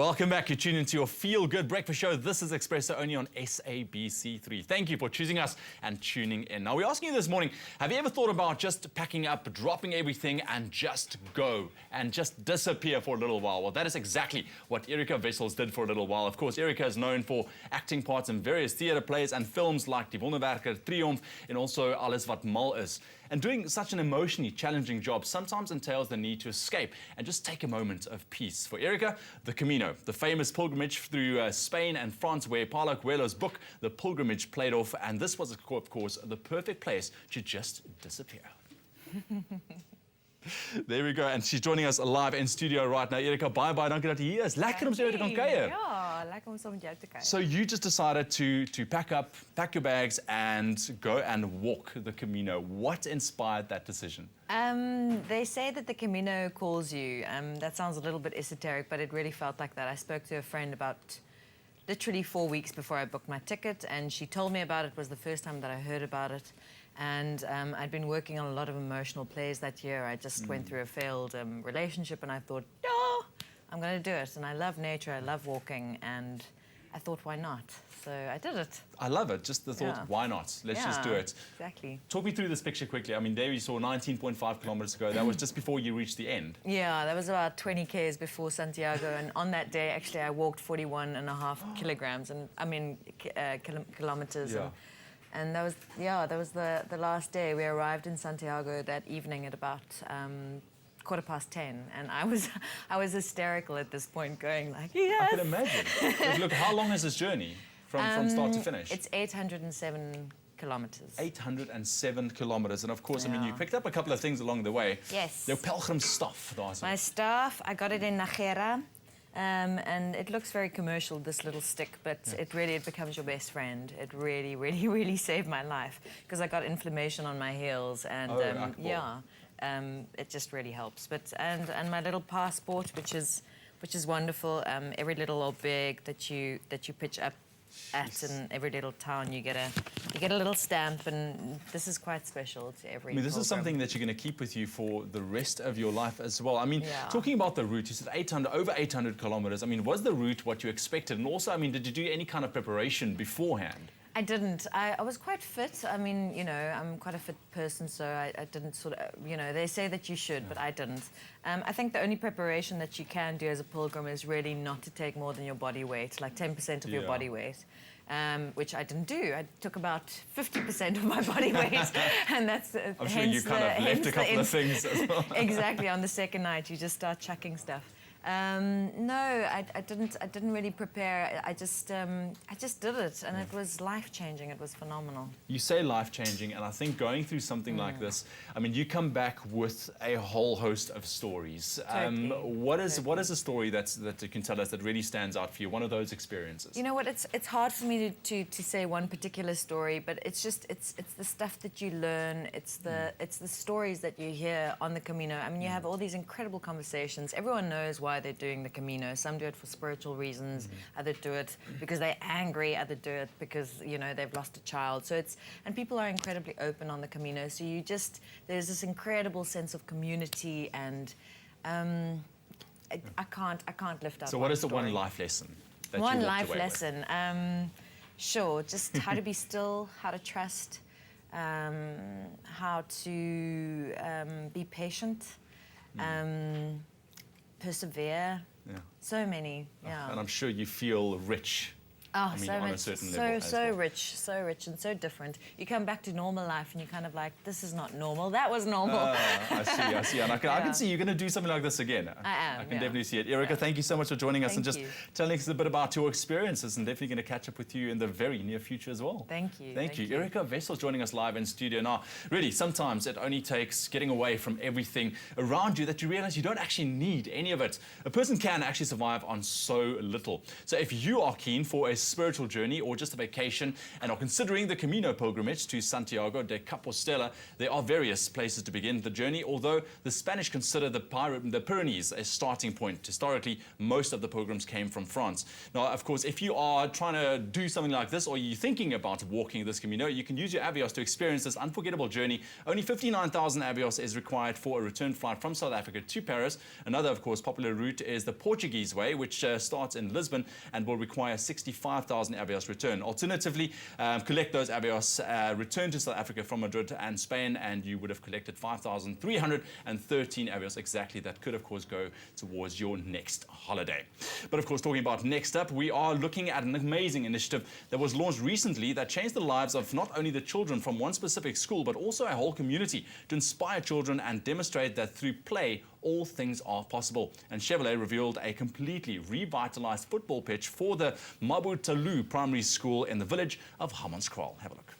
Welcome back. You're tuned into your feel-good breakfast show. This is Expresso, only on SABC3. Thank you for choosing us and tuning in. Now, we're asking you this morning, have you ever thought about just packing up, dropping everything and just go and just disappear for a little while? Well, that is exactly what Erica Wessels did for a little while. Of course, Erica is known for acting parts in various theatre plays and films like Die Wonderwerker, Triumph, and also Alles wat mal is. And doing such an emotionally challenging job sometimes entails the need to escape and just take a moment of peace. For Erica, the Camino, the famous pilgrimage through Spain and France, where Paulo Coelho's book, The Pilgrimage, played off, and this was, of course, the perfect place to just disappear. There we go, and she's joining us live in studio right now. Erica, bye-bye, dankie dat jy hier is. Lekker om jou te kan kuier. Ja, lekker om saam met jou te kuier. So you just decided to pack your bags and go and walk the Camino. What inspired that decision? They say that the Camino calls you. That sounds a little bit esoteric, but it really felt like that. I spoke to a friend about literally 4 weeks before I booked my ticket, and she told me about it. It was the first time that I heard about it. And I'd been working on a lot of emotional plays that year. I just went through a failed relationship, and I thought, no, I'm going to do it. And I love nature, I love walking, and I thought, why not? So I did it. I love it. Just the thought, why not? Let's just do it. Exactly. Talk me through this picture quickly. I mean, there you saw 19.5 kilometers ago. That was just before you reached the end. Yeah, that was about 20 k's before Santiago. And on that day, actually, I walked 41.5 kilograms, and I mean, kilometers. Yeah. And that was the last day. We arrived in Santiago that evening at about 10:15, and I was hysterical at this point, going like, yes. I can imagine. But look, how long is this journey from start to finish? It's 807 kilometers. 807 kilometers, and of course, I mean, you picked up a couple of things along the way. Yes. Your pelgrimstaf. My staff, I got it in Najera. And it looks very commercial, this little stick, but it becomes your best friend. It really, really, really saved my life, because I got inflammation on my heels, and it just really helps. But and my little passport, which is wonderful. Every little old bag that you pitch up at in every little town, you get a little stamp, and this is quite special to every. I mean, this is pilgrim. something that you're going to keep with you for the rest of your life as well. I mean, talking about the route, you said over 800 kilometers. I mean, was the route what you expected? And also, I mean, did you do any kind of preparation beforehand? I didn't. I was quite fit. I mean, you know, I'm quite a fit person, so I didn't sort of, you know, they say that you should, but I didn't. I think the only preparation that you can do as a pilgrim is really not to take more than your body weight, like 10% of your body weight, which I didn't do. I took about 50% of my body weight, and that's I'm sure you kind of left a couple of things as well. Exactly. On the second night, you just start chucking stuff. No, I didn't really prepare. I just did it, and it was life-changing. It was phenomenal. You say life-changing, and I think going through something like this, I mean, you come back with a whole host of stories. Totally. What is a story that you can tell us that really stands out for you? One of those experiences. You know what? It's hard for me to say one particular story, but it's the stuff that you learn. It's the stories that you hear on the Camino. I mean, you have all these incredible conversations. Everyone knows why they're doing the Camino. Some do it for spiritual reasons, others do it because they're angry, others do it because, you know, they've lost a child. So and people are incredibly open on the Camino. So there's this incredible sense of community, and I can't lift up. So what is the one life lesson that one you walked life away lesson? Sure, just how to be still, how to trust, how to be patient. Persevere. Yeah. So many. Yeah. And I'm sure you feel rich. Oh, I mean, so on much, a certain level so rich and so different. You come back to normal life and you're kind of like, this is not normal. That was normal. I see. And I can see you're going to do something like this again. I am. I can definitely see it. Erica, thank you so much for joining us and just you. telling us a bit about your experiences, and definitely going to catch up with you in the very near future as well. Thank you. Thank you. Erica Wessels joining us live in studio. Now, really, sometimes it only takes getting away from everything around you that you realize you don't actually need any of it. A person can actually survive on so little. So if you are keen for a spiritual journey or just a vacation and are considering the Camino Pilgrimage to Santiago de Compostela, there are various places to begin the journey, although the Spanish consider the Pyrenees a starting point. Historically, most of the pilgrims came from France. Now, of course, if you are trying to do something like this or you're thinking about walking this Camino, you can use your Avios to experience this unforgettable journey. Only 59,000 Avios is required for a return flight from South Africa to Paris. Another, of course, popular route is the Portuguese way, which starts in Lisbon and will require 65,000 Avios return. Alternatively, collect those Avios, return to South Africa from Madrid and Spain, and you would have collected 5,313 Avios exactly. That could, of course, go towards your next holiday. But, of course, talking about next up, we are looking at an amazing initiative that was launched recently that changed the lives of not only the children from one specific school, but also a whole community to inspire children and demonstrate that through play, all things are possible. And Chevrolet revealed a completely revitalized football pitch for the Mabutalu Primary School in the village of Hammanskraal. Have a look.